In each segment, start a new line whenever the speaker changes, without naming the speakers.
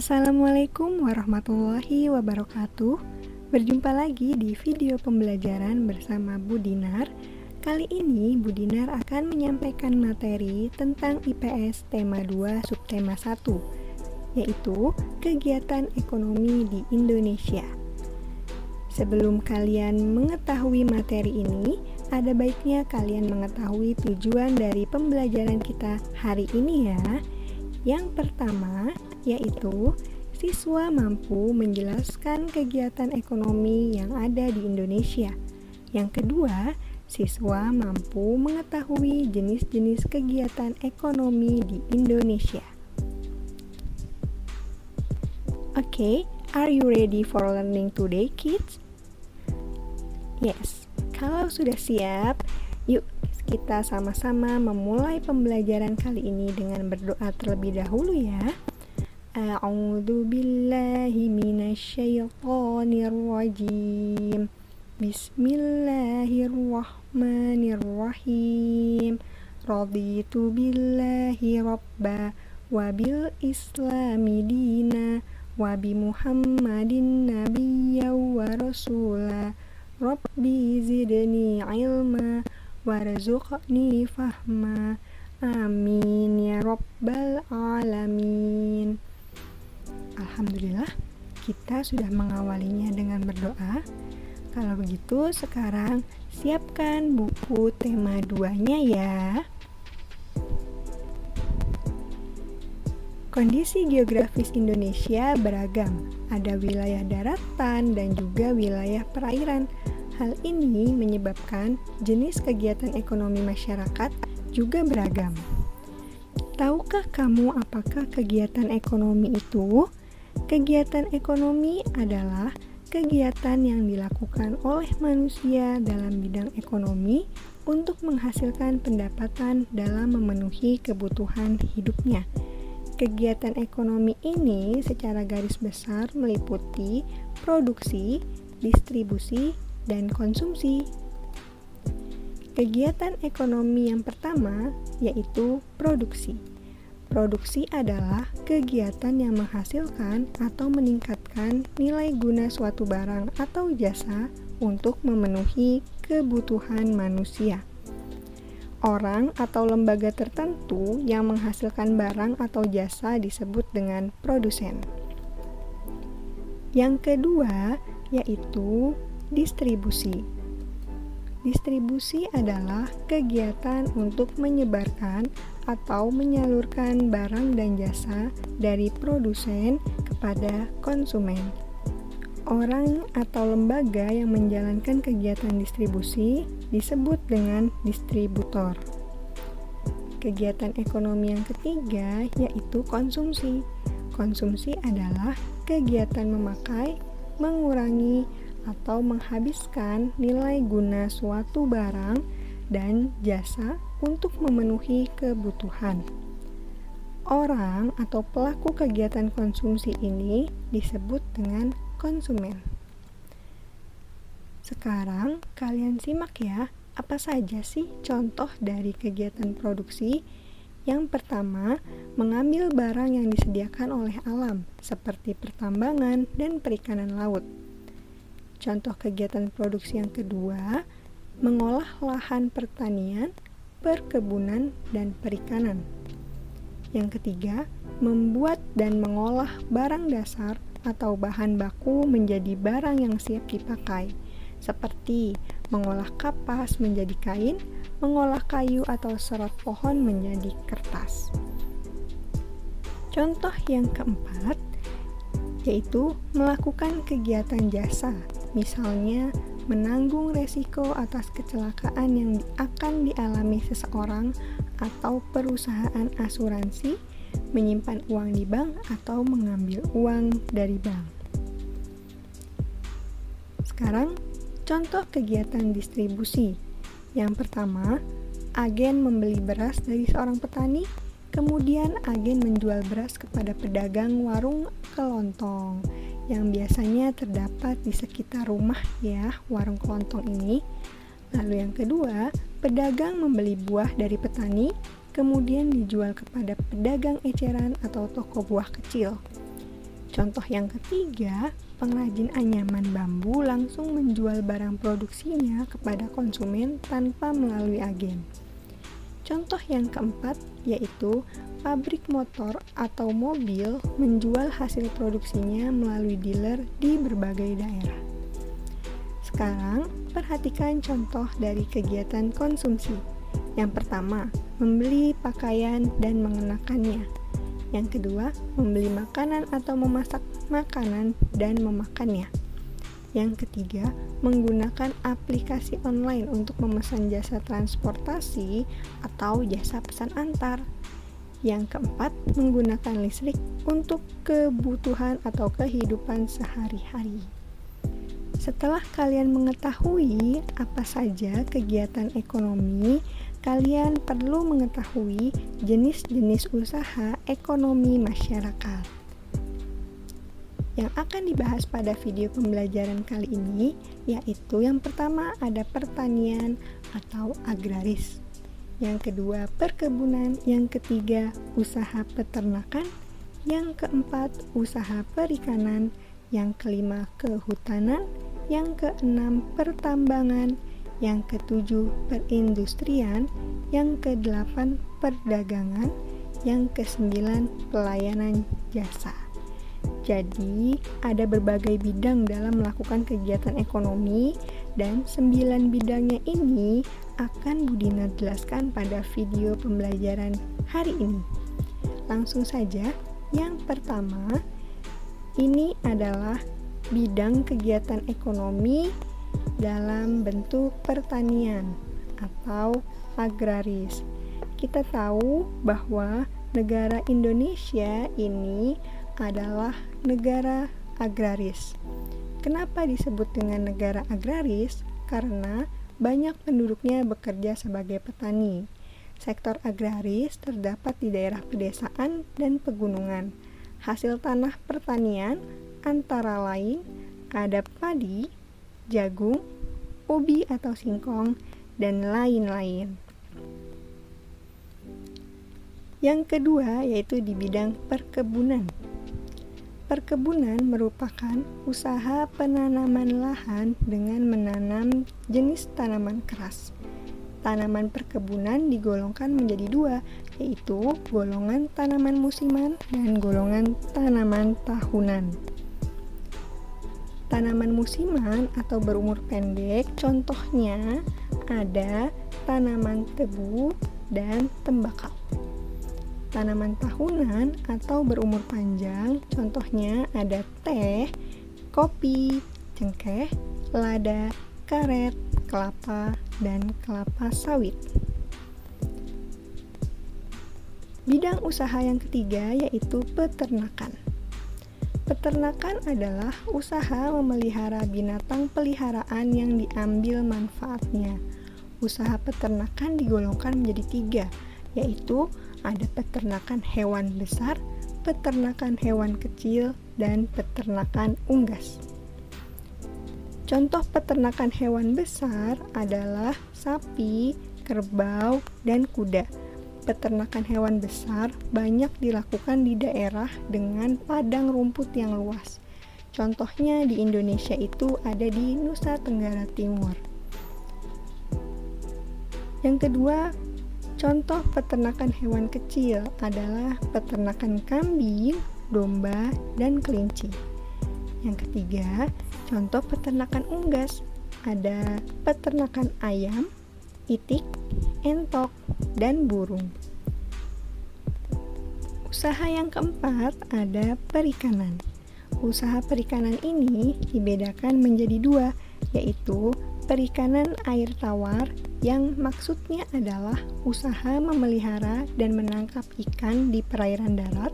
Assalamualaikum warahmatullahi wabarakatuh. Berjumpa lagi di video pembelajaran bersama Bu Dinar. Kali ini Bu Dinar akan menyampaikan materi tentang IPS tema 2 subtema 1, yaitu kegiatan ekonomi di Indonesia. Sebelum kalian mengetahui materi ini, ada baiknya kalian mengetahui tujuan dari pembelajaran kita hari ini ya. Yang pertama, yaitu siswa mampu menjelaskan kegiatan ekonomi yang ada di Indonesia. Yang kedua, siswa mampu mengetahui jenis-jenis kegiatan ekonomi di Indonesia. Okay, are you ready for learning today, kids? Yes, kalau sudah siap, yuk kita sama-sama memulai pembelajaran kali ini dengan berdoa terlebih dahulu ya. A'udzu billahi minasyaitonir rajim. Bismillahirrahmanirrahim. Raditu billahi rabba wa bil islami dina wa bi Muhammadin nabiyya wa rasula. Rabbi zidni ilma warzuqni fahma. Amin ya rabbal alamin. Alhamdulillah, kita sudah mengawalinya dengan berdoa. Kalau begitu, sekarang siapkan buku tema 2-nya ya. Kondisi geografis Indonesia beragam. Ada wilayah daratan dan juga wilayah perairan. Hal ini menyebabkan jenis kegiatan ekonomi masyarakat juga beragam. Tahukah kamu apakah kegiatan ekonomi itu? Kegiatan ekonomi adalah kegiatan yang dilakukan oleh manusia dalam bidang ekonomi untuk menghasilkan pendapatan dalam memenuhi kebutuhan hidupnya. Kegiatan ekonomi ini secara garis besar meliputi produksi, distribusi, dan konsumsi. Kegiatan ekonomi yang pertama yaitu produksi. Produksi adalah kegiatan yang menghasilkan atau meningkatkan nilai guna suatu barang atau jasa untuk memenuhi kebutuhan manusia. Orang atau lembaga tertentu yang menghasilkan barang atau jasa disebut dengan produsen. Yang kedua yaitu distribusi. Distribusi adalah kegiatan untuk menyebarkan atau menyalurkan barang dan jasa dari produsen kepada konsumen. Orang atau lembaga yang menjalankan kegiatan distribusi disebut dengan distributor. Kegiatan ekonomi yang ketiga yaitu konsumsi. Konsumsi adalah kegiatan memakai, mengurangi, atau menghabiskan nilai guna suatu barang dan jasa untuk memenuhi kebutuhan. Orang atau pelaku kegiatan konsumsi ini disebut dengan konsumen. Sekarang kalian simak ya, apa saja sih contoh dari kegiatan produksi? Yang pertama, mengambil barang yang disediakan oleh alam, seperti pertambangan dan perikanan laut. Contoh kegiatan produksi yang kedua, mengolah lahan pertanian, perkebunan, dan perikanan. Yang ketiga, membuat dan mengolah barang dasar atau bahan baku menjadi barang yang siap dipakai, seperti mengolah kapas menjadi kain, mengolah kayu atau serat pohon menjadi kertas. Contoh yang keempat, yaitu melakukan kegiatan jasa, misalnya menanggung resiko atas kecelakaan yang akan dialami seseorang atau perusahaan asuransi, menyimpan uang di bank atau mengambil uang dari bank. Sekarang, contoh kegiatan distribusi. Yang pertama, agen membeli beras dari seorang petani, kemudian agen menjual beras kepada pedagang warung kelontong yang biasanya terdapat di sekitar rumah ya, warung kelontong ini. Lalu yang kedua, pedagang membeli buah dari petani, kemudian dijual kepada pedagang eceran atau toko buah kecil. Contoh yang ketiga, pengrajin anyaman bambu langsung menjual barang produksinya kepada konsumen tanpa melalui agen. Contoh yang keempat yaitu pabrik motor atau mobil menjual hasil produksinya melalui dealer di berbagai daerah. Sekarang, perhatikan contoh dari kegiatan konsumsi. Yang pertama, membeli pakaian dan mengenakannya. Yang kedua, membeli makanan atau memasak makanan dan memakannya. Yang ketiga, menggunakan aplikasi online untuk memesan jasa transportasi atau jasa pesan antar. Yang keempat, menggunakan listrik untuk kebutuhan atau kehidupan sehari-hari. Setelah kalian mengetahui apa saja kegiatan ekonomi, kalian perlu mengetahui jenis-jenis usaha ekonomi masyarakat. Yang akan dibahas pada video pembelajaran kali ini yaitu yang pertama ada pertanian atau agraris, yang kedua perkebunan, yang ketiga usaha peternakan, yang keempat usaha perikanan, yang kelima kehutanan, yang keenam pertambangan, yang ketujuh perindustrian, yang kedelapan perdagangan, yang kesembilan pelayanan jasa. Jadi, ada berbagai bidang dalam melakukan kegiatan ekonomi dan 9 bidangnya ini akan Budina jelaskan pada video pembelajaran hari ini. Langsung saja, yang pertama, ini adalah bidang kegiatan ekonomi dalam bentuk pertanian atau agraris. Kita tahu bahwa negara Indonesia ini adalah negara agraris. Kenapa disebut dengan negara agraris? Karena banyak penduduknya bekerja sebagai petani. Sektor agraris terdapat di daerah pedesaan dan pegunungan. Hasil tanah pertanian antara lain ada padi, jagung, ubi atau singkong, dan lain-lain. Yang kedua yaitu di bidang perkebunan. Perkebunan merupakan usaha penanaman lahan dengan menanam jenis tanaman keras. Tanaman perkebunan digolongkan menjadi dua, yaitu golongan tanaman musiman dan golongan tanaman tahunan. Tanaman musiman atau berumur pendek, contohnya ada tanaman tebu dan tembakau. Tanaman tahunan atau berumur panjang, contohnya ada teh, kopi, cengkeh, lada, karet, kelapa, dan kelapa sawit. Bidang usaha yang ketiga yaitu peternakan. Peternakan adalah usaha memelihara binatang peliharaan yang diambil manfaatnya. Usaha peternakan digolongkan menjadi 3, yaitu ada peternakan hewan besar, peternakan hewan kecil, dan peternakan unggas. Contoh peternakan hewan besar adalah sapi, kerbau, dan kuda. Peternakan hewan besar banyak dilakukan di daerah dengan padang rumput yang luas. Contohnya di Indonesia itu ada di Nusa Tenggara Timur. Yang kedua, contoh peternakan hewan kecil adalah peternakan kambing, domba, dan kelinci. Yang ketiga, contoh peternakan unggas ada peternakan ayam, itik, entok, dan burung. Usaha yang keempat ada perikanan. Usaha perikanan ini dibedakan menjadi 2, yaitu perikanan air tawar yang maksudnya adalah usaha memelihara dan menangkap ikan di perairan darat,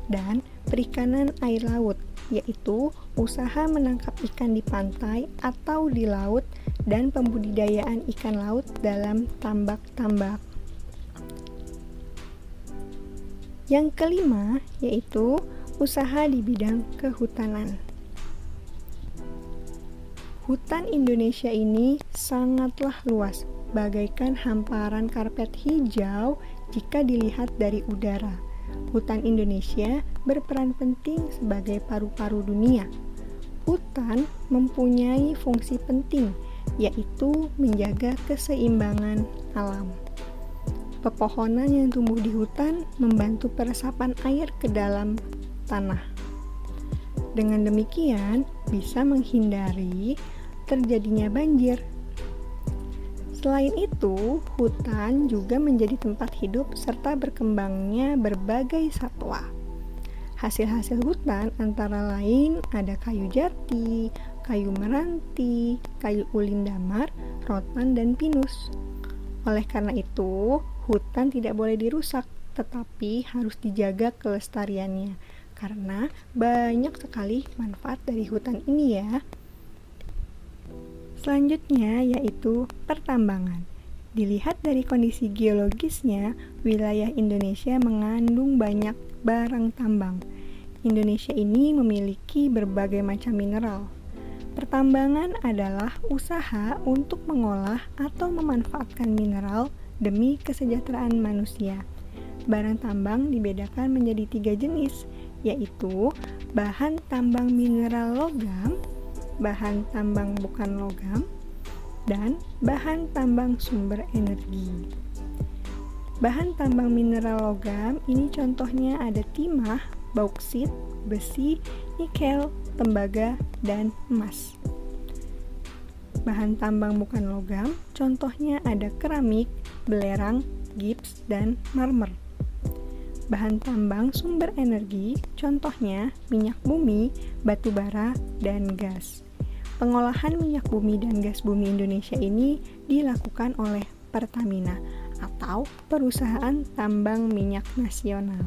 dan perikanan air laut, yaitu usaha menangkap ikan di pantai atau di laut dan pembudidayaan ikan laut dalam tambak-tambak. Yang kelima yaitu usaha di bidang kehutanan. Hutan Indonesia ini sangatlah luas, bagaikan hamparan karpet hijau jika dilihat dari udara. hutan Indonesia berperan penting sebagai paru-paru dunia. Hutan mempunyai fungsi penting, yaitu menjaga keseimbangan alam. Pepohonan yang tumbuh di hutan membantu peresapan air ke dalam tanah. Dengan demikian, bisa menghindari terjadinya banjir. Selain itu, hutan juga menjadi tempat hidup serta berkembangnya berbagai satwa. Hasil-hasil hutan antara lain ada kayu jati, kayu meranti, kayu ulin damar, rotan, dan pinus. Oleh karena itu, hutan tidak boleh dirusak, tetapi harus dijaga kelestariannya, karena banyak sekali manfaat dari hutan ini ya. Selanjutnya yaitu pertambangan. Dilihat dari kondisi geologisnya, wilayah Indonesia mengandung banyak barang tambang. Indonesia ini memiliki berbagai macam mineral. Pertambangan adalah usaha untuk mengolah atau memanfaatkan mineral demi kesejahteraan manusia. Barang tambang dibedakan menjadi 3 jenis, yaitu bahan tambang mineral logam, bahan tambang bukan logam, dan bahan tambang sumber energi. Bahan tambang mineral logam ini contohnya ada timah, bauksit, besi, nikel, tembaga, dan emas. Bahan tambang bukan logam contohnya ada keramik, belerang, gips, dan marmer. Bahan tambang sumber energi contohnya minyak bumi, batu bara, dan gas. Pengolahan minyak bumi dan gas bumi Indonesia ini dilakukan oleh Pertamina atau Perusahaan Tambang Minyak Nasional.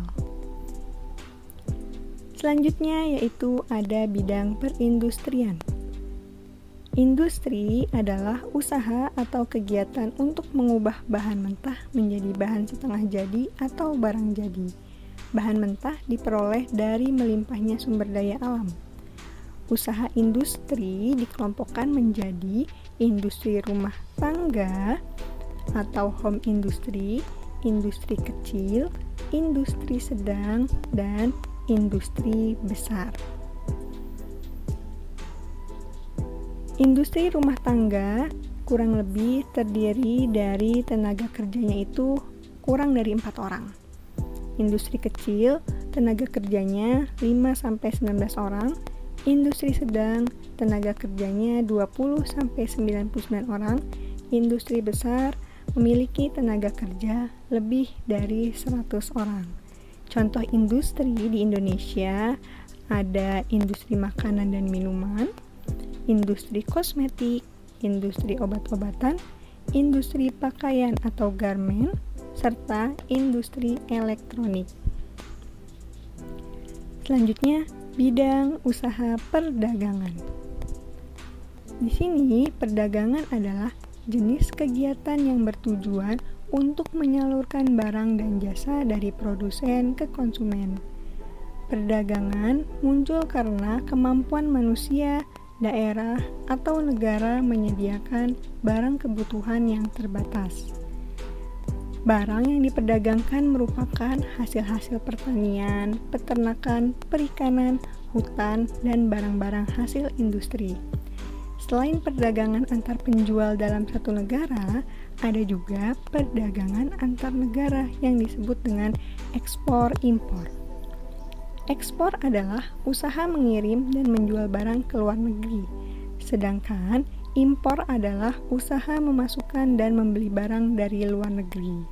Selanjutnya yaitu ada bidang perindustrian. Industri adalah usaha atau kegiatan untuk mengubah bahan mentah menjadi bahan setengah jadi atau barang jadi. Bahan mentah diperoleh dari melimpahnya sumber daya alam. Usaha industri dikelompokkan menjadi industri rumah tangga atau home industry, industri kecil, industri sedang, dan industri besar. Industri rumah tangga kurang lebih terdiri dari tenaga kerjanya itu kurang dari 4 orang. Industri kecil, tenaga kerjanya 5-19 orang. Industri sedang, tenaga kerjanya 20-99 orang. Industri besar memiliki tenaga kerja lebih dari 100 orang. Contoh industri di Indonesia ada industri makanan dan minuman, industri kosmetik, industri obat-obatan, industri pakaian atau garmen, serta industri elektronik. Selanjutnya, bidang usaha perdagangan. Di sini, perdagangan adalah jenis kegiatan yang bertujuan untuk menyalurkan barang dan jasa dari produsen ke konsumen. Perdagangan muncul karena kemampuan manusia, daerah, atau negara menyediakan barang kebutuhan yang terbatas. Barang yang diperdagangkan merupakan hasil-hasil pertanian, peternakan, perikanan, hutan, dan barang-barang hasil industri. Selain perdagangan antar penjual dalam satu negara, ada juga perdagangan antar negara yang disebut dengan ekspor-impor. Ekspor adalah usaha mengirim dan menjual barang ke luar negeri, sedangkan impor adalah usaha memasukkan dan membeli barang dari luar negeri.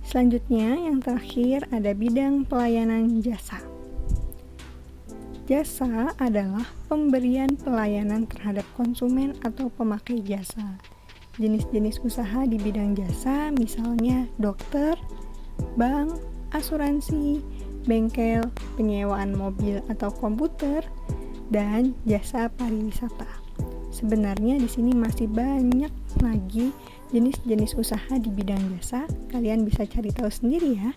Selanjutnya, yang terakhir ada bidang pelayanan jasa. Jasa adalah pemberian pelayanan terhadap konsumen atau pemakai jasa. Jenis-jenis usaha di bidang jasa misalnya dokter, bank, asuransi, bengkel, penyewaan mobil atau komputer, dan jasa pariwisata. Sebenarnya di sini masih banyak lagi jenis-jenis usaha di bidang jasa. Kalian bisa cari tahu sendiri ya.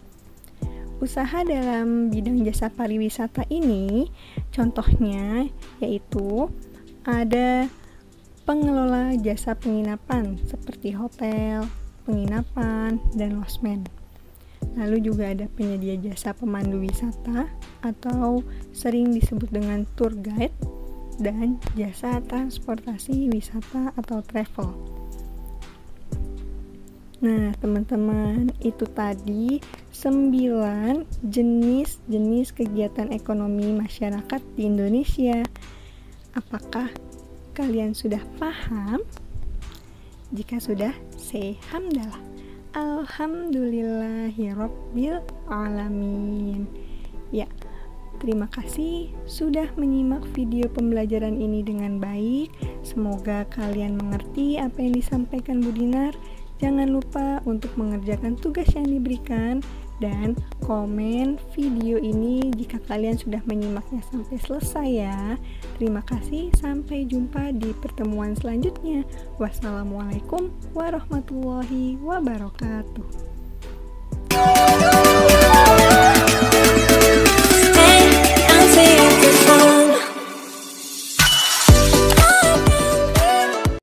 Usaha dalam bidang jasa pariwisata ini contohnya yaitu ada pengelola jasa penginapan seperti hotel, penginapan, dan losmen. Lalu juga ada penyedia jasa pemandu wisata atau sering disebut dengan tour guide, dan jasa transportasi wisata atau travel. Nah, teman-teman, itu tadi 9 jenis kegiatan ekonomi masyarakat di Indonesia. Apakah kalian sudah paham? Jika sudah, say hamdalah. Alhamdulillahirabbil alamin. Ya, terima kasih sudah menyimak video pembelajaran ini dengan baik. Semoga kalian mengerti apa yang disampaikan Bu Dinar. Jangan lupa untuk mengerjakan tugas yang diberikan dan komen video ini jika kalian sudah menyimaknya sampai selesai ya. Terima kasih, sampai jumpa di pertemuan selanjutnya. Wassalamualaikum warahmatullahi wabarakatuh.